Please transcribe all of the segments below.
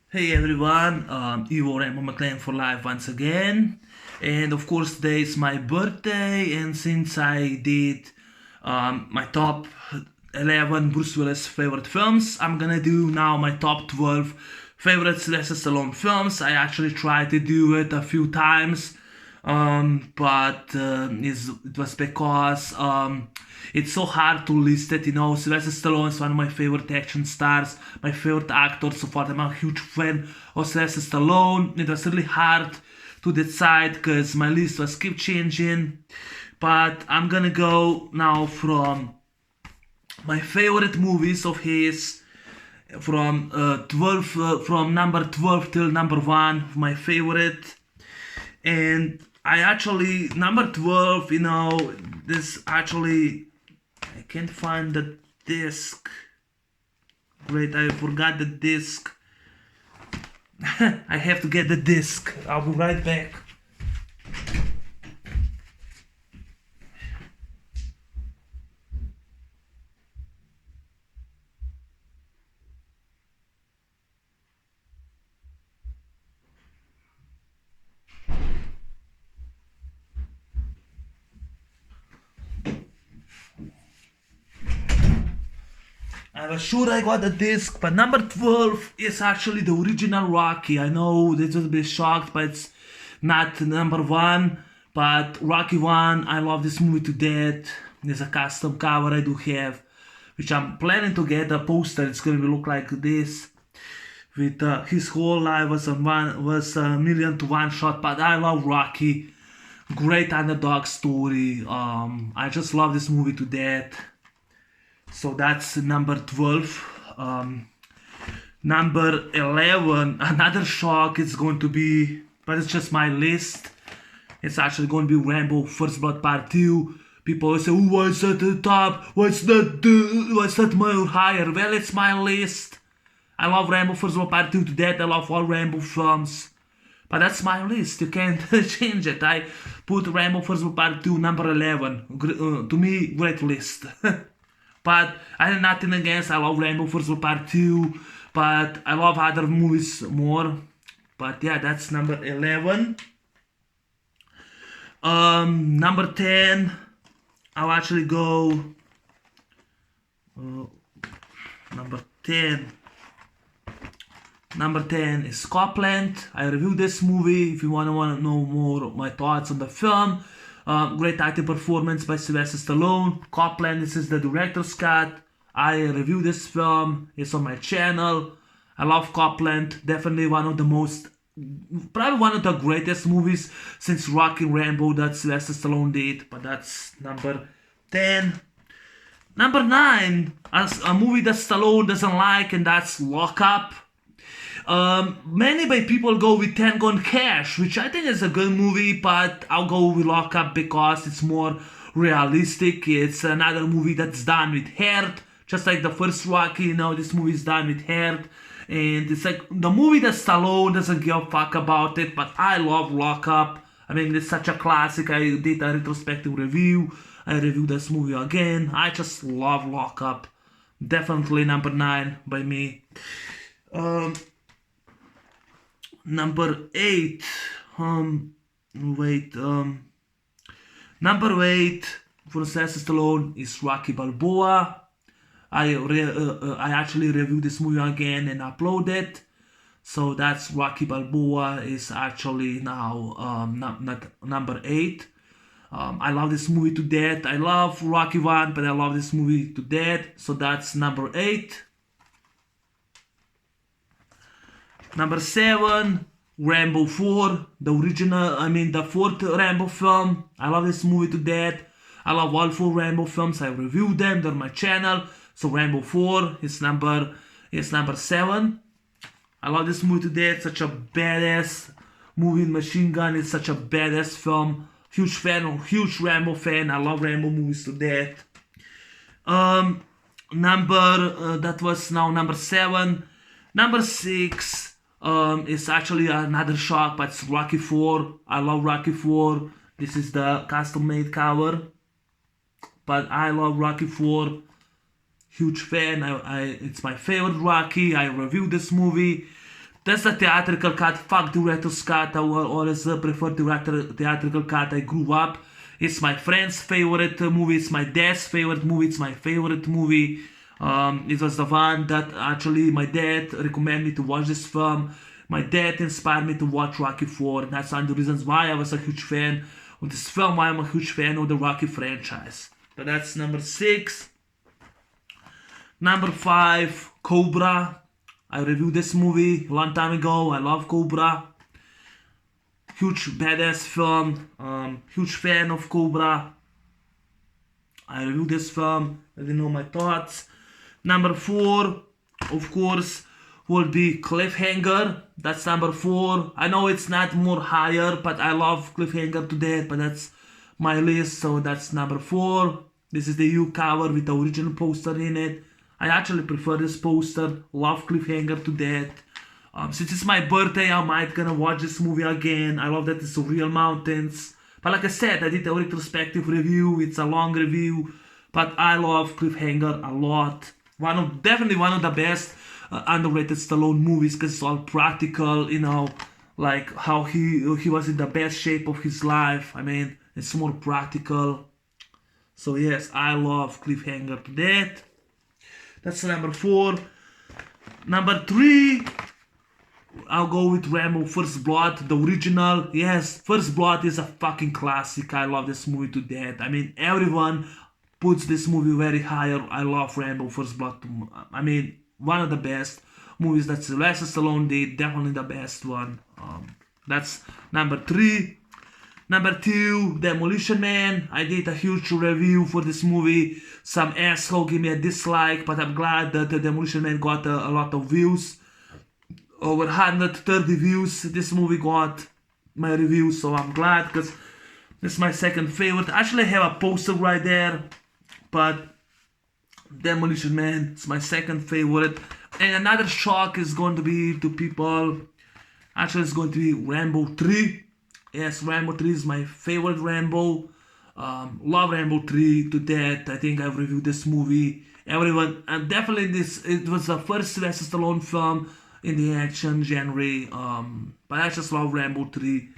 Hey everyone, Ivo Rambo McLean for life once again. And of course, today is my birthday, and since I did my top 11 Bruce Willis favorite films, I'm gonna do now my top 12 favorite Sylvester Stallone films. I actually tried to do it a few times, but it was because it's so hard to list it. Sylvester Stallone is one of my favorite action stars, my favorite actor so far. I'm a huge fan of Sylvester Stallone. It was really hard to decide because my list was keep changing. But I'm gonna go now from my favorite movies of his from number 12 till number 1, my favorite. And I actually number 12, this actually I can't find the disc. Great, I forgot the disc. I have to get the disc. I'll be right back. I was sure I got the disc, but number 12 is actually the original Rocky. I know this will be shocked, but it's not number 1. But Rocky 1, I love this movie to death. There's a custom cover I do have, which I'm planning to get a poster. It's gonna look like this. With his whole life was a million to one shot, but I love Rocky. Great underdog story. I just love this movie to death. So that's number 12. Number 11, another shock is going to be, but it's just my list. It's actually going to be Rambo First Blood Part 2. People always say, oh, why is that at the top? What's that more higher? Well, it's my list. I love Rambo First Blood Part 2 to death. I love all Rambo films. But that's my list. You can't change it. I put Rambo First Blood Part 2 number 11. To me, great list. But I have nothing against. I love Rambo First Blood Part 2. But I love other movies more. But yeah, that's number 11. Number 10, I'll actually go. Number 10. Number 10 is Copland. I reviewed this movie. If you want to know more of my thoughts on the film, great acting performance by Sylvester Stallone. Copland, this is the director's cut. I reviewed this film. It's on my channel. I love Copland. Definitely probably one of the greatest movies since Rocky and Rambo that Sylvester Stallone did. But that's number 10. Number 9, a movie that Stallone doesn't like, and that's Lock Up. Many by people go with Tango and Cash, which I think is a good movie, but I'll go with Lock Up because it's more realistic. It's another movie that's done with heart, just like the first Rocky. This movie is done with heart, and it's like the movie that Stallone doesn't give a fuck about it. But I love Lock Up. I mean, it's such a classic. I did a retrospective review. I reviewed this movie again. I just love Lock Up. Definitely number 9 by me. Number 8. Wait. Number 8 for Sylvester Stallone is Rocky Balboa. I actually reviewed this movie again and uploaded it. So that's Rocky Balboa is actually now not number 8. I love this movie to death. I love Rocky 1, but I love this movie to death. So that's number 8. Number 7, Rambo 4, the fourth Rambo film. I love this movie to death. I love all 4 Rambo films. I reviewed them. They're on my channel. So Rambo 4 is number 7. I love this movie to death. Such a badass movie. Machine Gun is such a badass film. Huge Rambo fan. I love Rambo movies to death. That was now number 7. Number 6 is actually another shock, but it's Rocky 4. I love Rocky 4. This is the custom-made cover. But I love Rocky 4. Huge fan. It's my favorite Rocky. I reviewed this movie. That's the theatrical cut. Fuck director's cut. I will always prefer theatrical cut. I grew up. It's my friend's favorite movie. It's my dad's favorite movie. It's my favorite movie. It was the one that actually my dad recommended me to watch this film. My dad inspired me to watch Rocky 4. And that's one of the reasons why I was a huge fan of this film. Why I'm a huge fan of the Rocky franchise. But that's number 6. Number 5, Cobra. I reviewed this movie a long time ago. I love Cobra. Huge badass film. Huge fan of Cobra. I reviewed this film. Let me know my thoughts. Number 4, of course, will be Cliffhanger. That's number 4. I know it's not more higher, but I love Cliffhanger to death. But that's my list, so that's number 4. This is the U cover with the original poster in it. I actually prefer this poster. Love Cliffhanger to death. Since it's my birthday, I might gonna watch this movie again. I love that it's real mountains. But like I said, I did a retrospective review. It's a long review. But I love Cliffhanger a lot. Definitely one of the best underrated Stallone movies because it's all practical, you know, like how he was in the best shape of his life. I mean, it's more practical. So yes, I love Cliffhanger to death. That's number 4. Number 3, I'll go with Rambo First Blood, the original. Yes, First Blood is a fucking classic. I love this movie to death. I mean, everyone puts this movie very higher. I love Rambo First Blood. I mean, one of the best movies that Sylvester Stallone did. Definitely the best one. That's number 3. Number 2, Demolition Man. I did a huge review for this movie. Some asshole gave me a dislike, but I'm glad that the Demolition Man got a lot of views. Over 130 views this movie got my review, so I'm glad because it's my second favorite. Actually, I have a poster right there, but Demolition Man is my second favorite. And another shock is going to be to people. Actually, it's going to be Rambo 3. Yes, Rambo 3 is my favorite Rambo. Love Rambo 3 to death. I think I've reviewed this movie. Everyone, and definitely it was the first Sylvester Stallone film in the action genre. But I just love Rambo 3.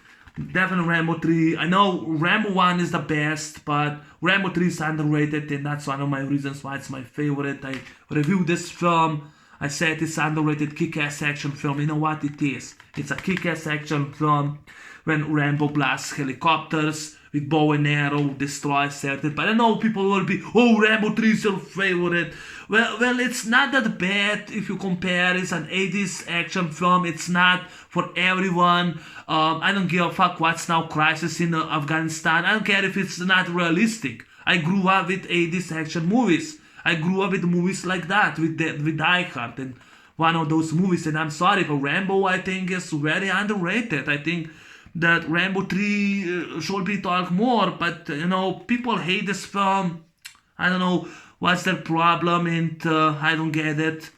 Definitely Rambo 3. I know Rambo 1 is the best, but Rambo 3 is underrated, and that's one of my reasons why it's my favorite. I reviewed this film. I said it's underrated kick-ass action film. You know what it is? It's a kick-ass action film when Rambo blasts helicopters with bow and arrow, destroys certain. But I know people will be, oh, Rambo 3 is your favorite. Well, it's not that bad if you compare. It's an 80s action film. It's not for everyone. I don't give a fuck what's now crisis in Afghanistan. I don't care if it's not realistic. I grew up with 80s action movies. I grew up with movies like that, with Die Hard and one of those movies. And I'm sorry, but Rambo, I think, is very underrated. I think that Rambo 3 should be talked more, but, you know, people hate this film. I don't know what's their problem, and I don't get it.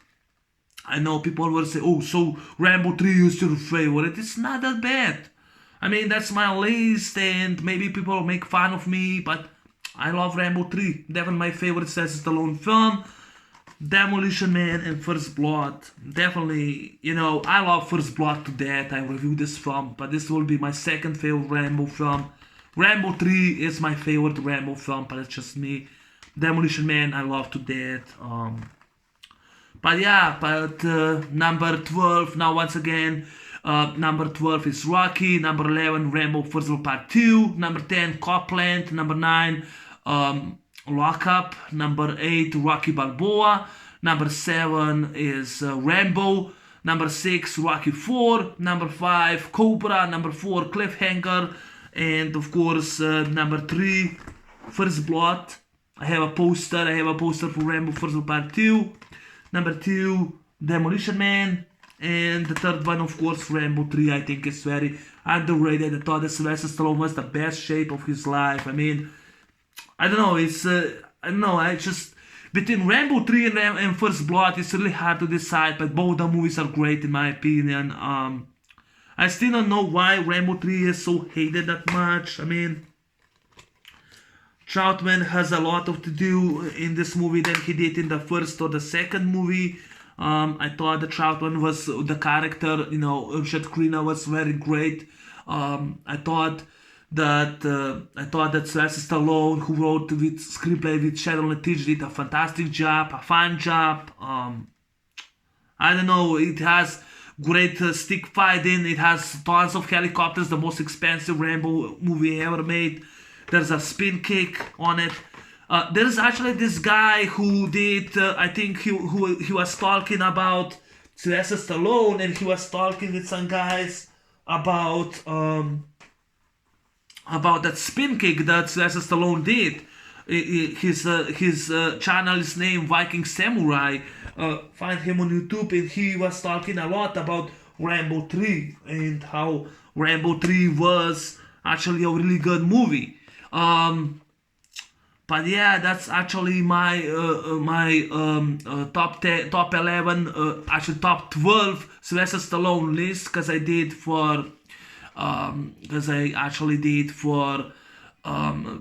I know people will say, oh, so Rambo 3 is your favorite. It's not that bad. I mean, that's my list, and maybe people will make fun of me, but I love Rambo 3. Definitely my favorite Sylvester Stallone film. Demolition Man and First Blood. Definitely, you know, I love First Blood to death. I reviewed this film, but this will be my second favorite Rambo film. Rambo 3 is my favorite Rambo film, but it's just me. Demolition Man, I love to death. But yeah, number 12, now once again, number 12 is Rocky. Number 11, Rambo First Blood Part 2. Number 10, Copland. Number 9, Lock Up. Number 8, Rocky Balboa. Number 7 is Rambo. Number 6, Rocky 4. Number 5, Cobra. Number 4, Cliffhanger. And of course, number 3, First Blood. I have a poster for Rambo First Blood Part 2. Number 2, Demolition Man. And the third one, of course, Rambo 3. I think it's very underrated. I thought that Sylvester Stallone was the best shape of his life. I mean, I don't know, I just, between Rambo 3 and First Blood, it's really hard to decide, but both the movies are great in my opinion. I still don't know why Rambo 3 is so hated that much. I mean, Troutman has a lot to do in this movie than he did in the first or the second movie. I thought the Troutman was the character, Richard Crenna was very great. I thought that Sylvester Stallone, who wrote with screenplay with Shadow Letich, did a fantastic job, a fun job. I don't know, it has great stick fighting, it has tons of helicopters, the most expensive Rambo movie ever made. There's a spin kick on it. There's actually this guy who did, I think he was talking about Sylvester Stallone, and he was talking with some guys about that spin kick that Sylvester Stallone did. His channel is named Viking Samurai. Find him on YouTube, and he was talking a lot about Rambo 3 and how Rambo 3 was actually a really good movie. But yeah, that's actually my top 10, top 11, actually top 12 Sylvester Stallone list, because I actually did for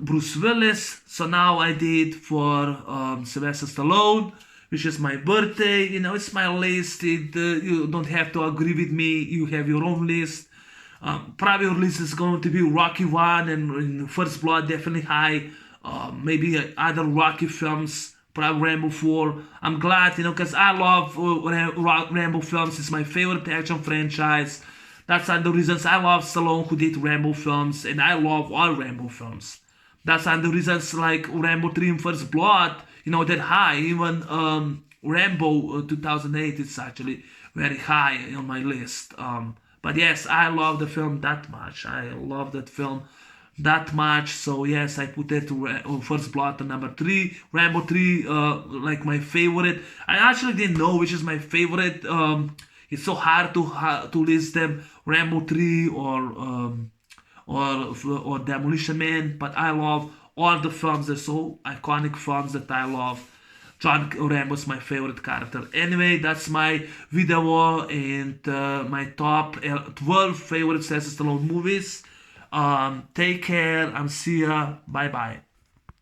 Bruce Willis. So now I did for Sylvester Stallone, which is my birthday. It's my list. You don't have to agree with me. You have your own list. Probably your list is going to be Rocky 1 and First Blood, definitely high. Maybe other Rocky films, probably Rambo 4. I'm glad, because I love Rambo films. It's my favorite action franchise. That's one of the reasons I love Stallone, who did Rambo films, and I love all Rambo films. That's one of the reasons, like Rambo 3 and First Blood, that high. Even Rambo 2008 is actually very high on my list. But yes, I love the film that much. I love that film that much. So yes, I put it First Blood on number 3. Rambo 3, like my favorite. I actually didn't know which is my favorite. It's so hard to list them. Rambo 3 or Demolition Man. But I love all the films. They're so iconic films that I love. John Rambo is my favorite character. Anyway, that's my video and my top 12 favorite Sylvester Stallone movies. Take care and see ya. Bye bye.